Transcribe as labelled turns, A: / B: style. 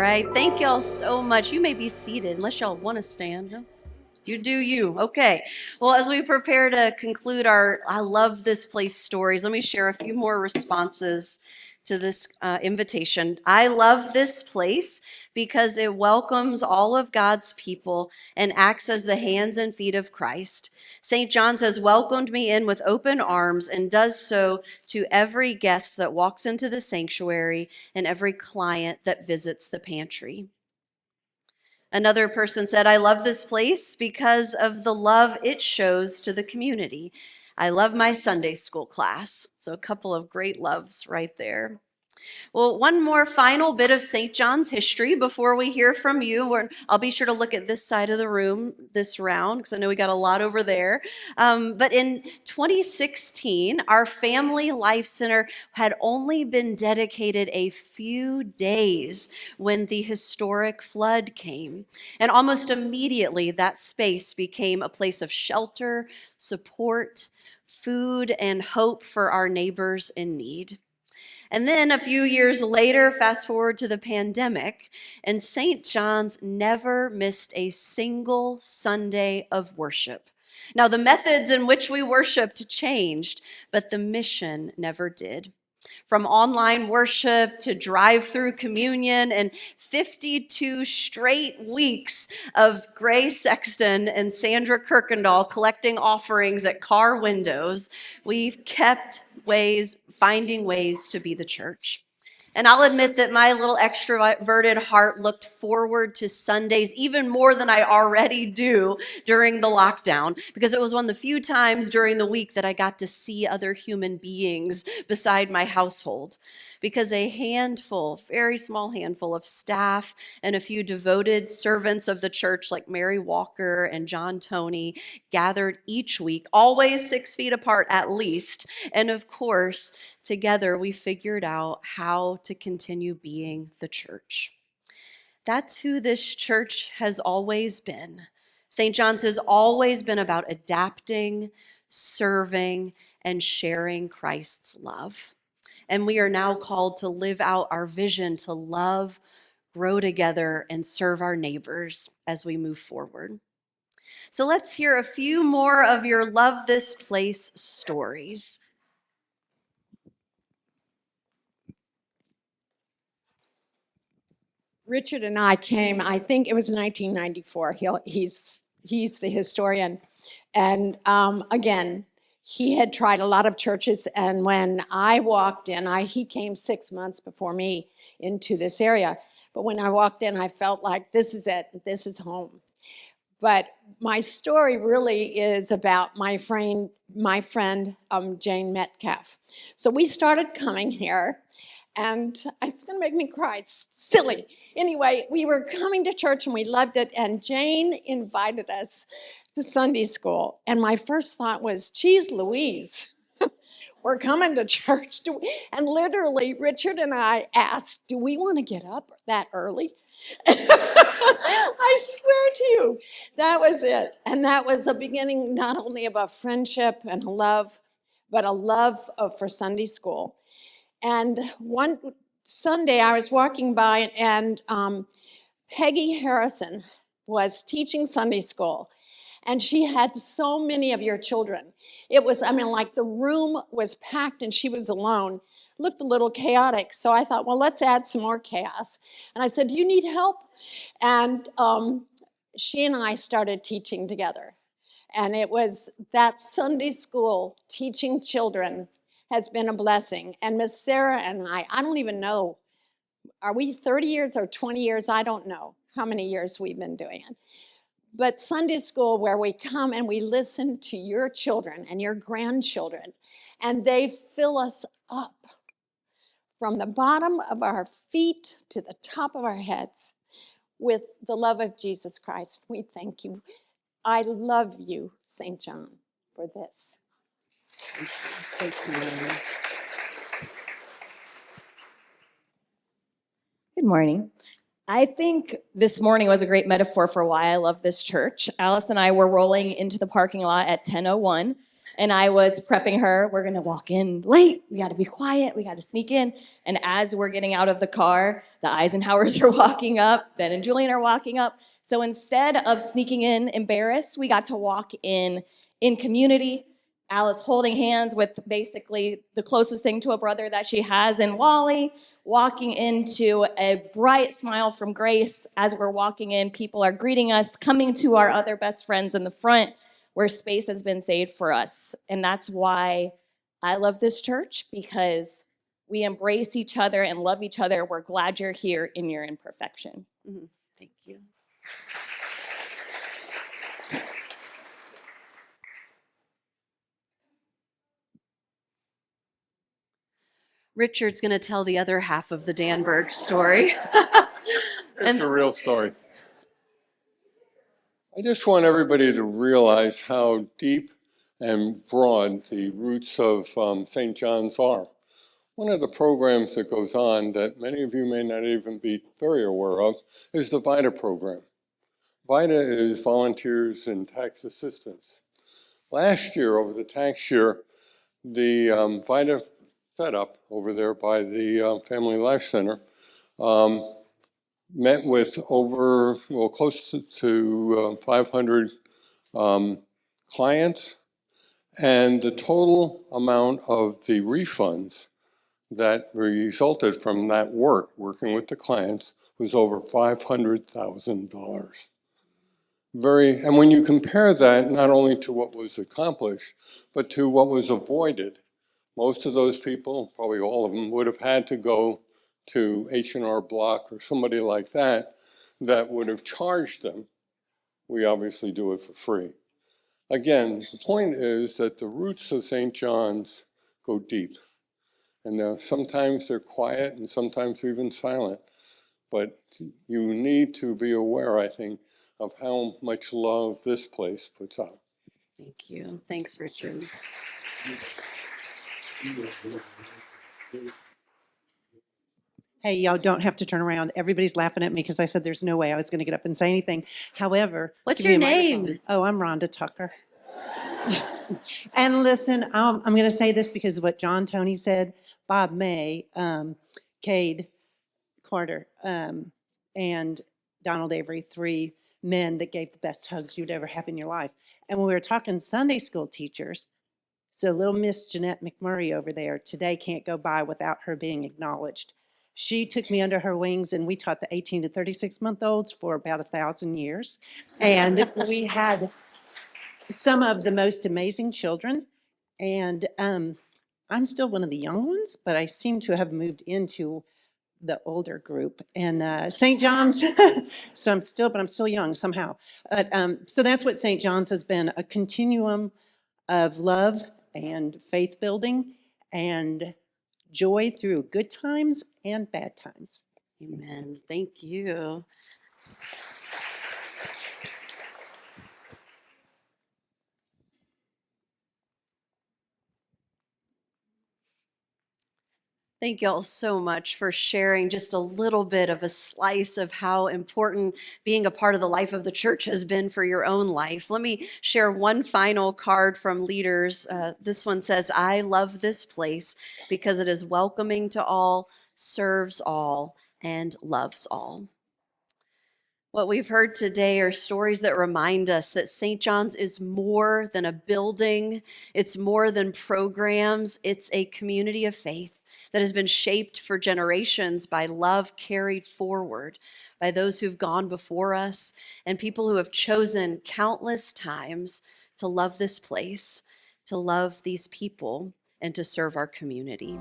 A: right. Thank y'all so much. You may be seated unless y'all want to stand. You do you. Okay. Well, as we prepare to conclude our I love this place stories, let me share a few more responses to this invitation. I love this place because it welcomes all of God's people and acts as the hands and feet of Christ. St. John's has welcomed me in with open arms and does so to every guest that walks into the sanctuary and every client that visits the pantry. Another person said, I love this place because of the love it shows to the community. I love my Sunday school class. So a couple of great loves right there. Well, one more final bit of St. John's history before we hear from you. I'll be sure to look at this side of the room this round because I know we got a lot over there. But in 2016, our Family Life Center had only been dedicated a few days when the historic flood came. And almost immediately, that space became a place of shelter, support, food, and hope for our neighbors in need. And then a few years later, fast forward to the pandemic, and St. John's never missed a single Sunday of worship. Now, the methods in which we worshiped changed, but the mission never did. From online worship to drive-through communion and 52 straight weeks of Gray Sexton and Sandra Kirkendall collecting offerings at car windows, we've kept finding ways to be the church. And I'll admit that my little extroverted heart looked forward to Sundays even more than I already do during the lockdown, because it was one of the few times during the week that I got to see other human beings beside my household. Because a handful, very small handful of staff and a few devoted servants of the church like Mary Walker and John Toney gathered each week, always 6 feet apart at least. And of course, together we figured out how to continue being the church. That's who this church has always been. St. John's has always been about adapting, serving, and sharing Christ's love. And we are now called to live out our vision to love, grow together, and serve our neighbors as we move forward. So let's hear a few more of your Love This Place stories.
B: Richard and I came, I think it was 1994. He's the historian. And again, he had tried a lot of churches, and when I walked in, he came 6 months before me into this area. But when I walked in, I felt like this is it, this is home. But my story really is about my friend Jane Metcalf. So we started coming here, and it's going to make me cry. It's silly. Anyway, we were coming to church, and we loved it, and Jane invited us to Sunday school. And my first thought was, geez, Louise, we're coming to church. And literally, Richard and I asked, do we want to get up that early? I swear to you, that was it. And that was a beginning not only of a friendship and a love, but a love for Sunday school. And one Sunday I was walking by, and Peggy Harrison was teaching Sunday school. And she had so many of your children. It was, like the room was packed and she was alone. Looked a little chaotic. So I thought, well, let's add some more chaos. And I said, do you need help? And she and I started teaching together. And it was that Sunday school teaching children has been a blessing. And Miss Sarah and I don't even know, are we 30 years or 20 years? I don't know how many years we've been doing it. But Sunday school, where we come and we listen to your children and your grandchildren, and they fill us up from the bottom of our feet to the top of our heads with the love of Jesus Christ. We thank you. I love you, St. John, for this.
A: Thanks, Mary.
C: Good morning. I think this morning was a great metaphor for why I love this church. Alice and I were rolling into the parking lot at 10:01 And I was prepping her. We're going to walk in late. We got to be quiet. We got to sneak in. And as we're getting out of the car, the Eisenhowers are walking up. Ben and Julian are walking up. So instead of sneaking in embarrassed, we got to walk in community. Alice holding hands with basically the closest thing to a brother that she has in Wally, walking into a bright smile from Grace. As we're walking in, people are greeting us, coming to our other best friends in the front where space has been saved for us. And that's why I love this church, because we embrace each other and love each other. We're glad you're here in your imperfection.
A: Mhm. Thank you. Richard's going to tell the other half of the Danberg story.
D: It's a real story. I just want everybody to realize how deep and broad the roots of St. John's are. One of the programs that goes on that many of you may not even be very aware of is the VITA program. VITA is Volunteers in Tax Assistance. Last year, over the tax year, the VITA setup over there by the Family Life Center met with over, well, close to 500 clients, and the total amount of the refunds that resulted from that work, working with the clients, was over $500,000. And when you compare that not only to what was accomplished, but to what was avoided, most of those people, probably all of them, would have had to go to H&R Block or somebody like that would have charged them. We obviously do it for free. Again, the point is that the roots of St. John's go deep. And sometimes they're quiet and sometimes they're even silent. But you need to be aware, I think, of how much love this place puts out.
A: Thank you. Thanks, Richard.
E: Hey, y'all don't have to turn around. Everybody's laughing at me because I said there's no way I was going to get up and say anything. However,
A: What's
E: give me
A: your
E: a microphone.
A: name?
E: Oh, I'm Rhonda Tucker. And listen, I'm going to say this because of what John Tony said, Bob May, Cade Carter, and Donald Avery, 3 men that gave the best hugs you'd ever have in your life. And when we were talking Sunday school teachers, so little Miss Jeanette McMurray over there today can't go by without her being acknowledged. She took me under her wings, and we taught the 18 to 36-month-olds for about 1,000 years. And we had some of the most amazing children. And I'm still one of the young ones, but I seem to have moved into the older group. And St. John's, so I'm still young somehow. But so that's what St. John's has been, a continuum of love and faith building and joy through good times and bad times.
A: Amen. Thank you. Thank you all so much for sharing just a little bit of a slice of how important being a part of the life of the church has been for your own life. Let me share one final card from leaders. This one says, I love this place because it is welcoming to all, serves all, and loves all. What we've heard today are stories that remind us that St. John's is more than a building. It's more than programs. It's a community of faith that has been shaped for generations by love carried forward by those who've gone before us and people who have chosen countless times to love this place, to love these people, and to serve our community.